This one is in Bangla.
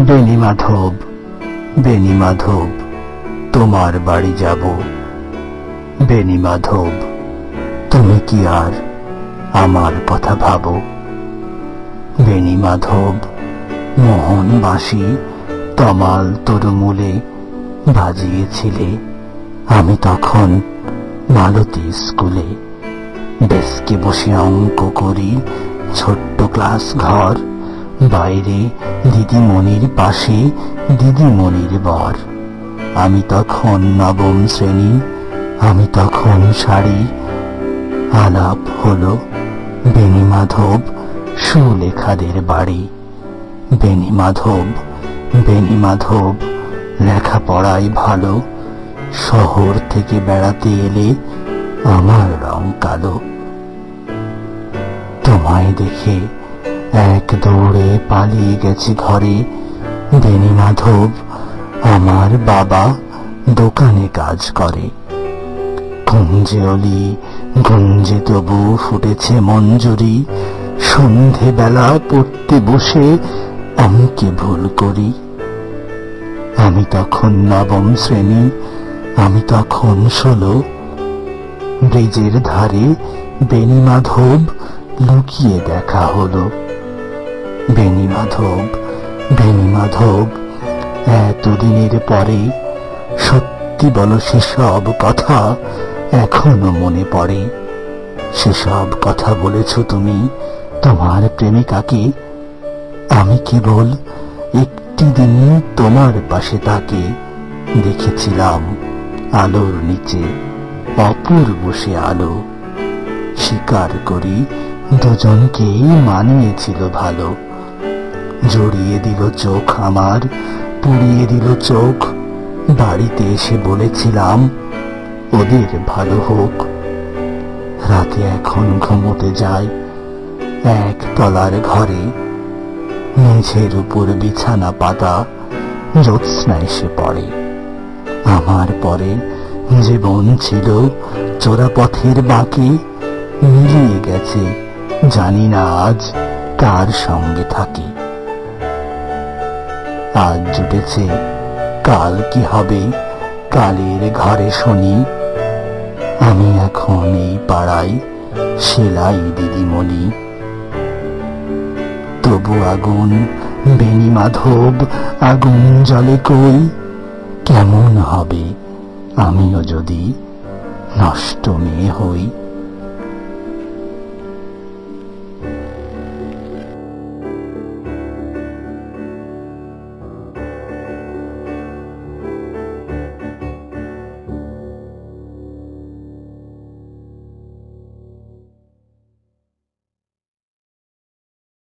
বেনি মাধব, বেনি মাধব, তোমার বাড়ি যাব। বেনি মাধব, তুমি কি আর আমার কথা ভাবো? বেনি মাধব, মোহন বাঁশি তমাল তরুমূলে বাজিয়েছিলে, আমি তখন মালতী স্কুলে। ডেস্কে বসে অঙ্ক করি, ছোট্ট ক্লাস ঘর, বাইরে দিদিমণির পাশে দিদিমণির বর। আমি তখন নবম শ্রেণী, আমি তখন শাড়ি। আলাপ হলো বেনি মাধব সুলেখাদের বাড়ি। বেনি মাধব, বেনি মাধব, লেখাপড়ায় ভালো, শহর থেকে বেড়াতে এলে আমার রং কালো। তোমায় দেখে এক দৌড়ে পালিয়ে গেছি ঘরে। বেনি মাধব, আমার বাবা দোকানে কাজ করে। গুঞ্জে অলি গুঞ্জে তবু ফুটেছে মঞ্জুরি, সন্ধেবেলা পড়তে বসে অঙ্কে ভুল করি। আমি তখন নবম শ্রেণী, আমি তখন 16। ব্রিজের ধারে বেনি মাধব লুকিয়ে দেখা হলো। বেনি মাধব, বেনি মাধব, এতদিনের পরে সত্যি বলো, সেসব কথা এখনো মনে পড়ে? সেসব কথা বলেছ তুমি তোমার প্রেমিকাকে? আমি কেবল একটি দিন তোমার পাশে তাকে দেখেছিলাম, আলোর নিচে অপূর্ব সে আলো। স্বীকার করি দুজনকেই মানিয়েছিল ভালো। জড়িয়ে দিল চোখ আমার, পুড়িয়ে দিল চোখ। বাড়িতে এসে বলেছিলাম ওদের ভালো হোক। রাতে এখন ঘুমোতে যাই একতলার ঘরে, মেঝের উপর বিছানা পাতা, জ্যোৎস্না এসে পড়ে। আমার পরে জীবন ছিল চোরাপথের বাঁকে, মিলিয়ে গেছে জানি না আজ কার সঙ্গে থাকি। আজ জুটেছে কাল কি হবে, কালের ঘরে শুনি। আমি এখন এই পাড়ায় সেলাই দিদিমণি। তবু আগুন বেনি মাধব, আগুন জলে কই। কেমন হবে আমিও যদি নষ্ট মেয়ে হই।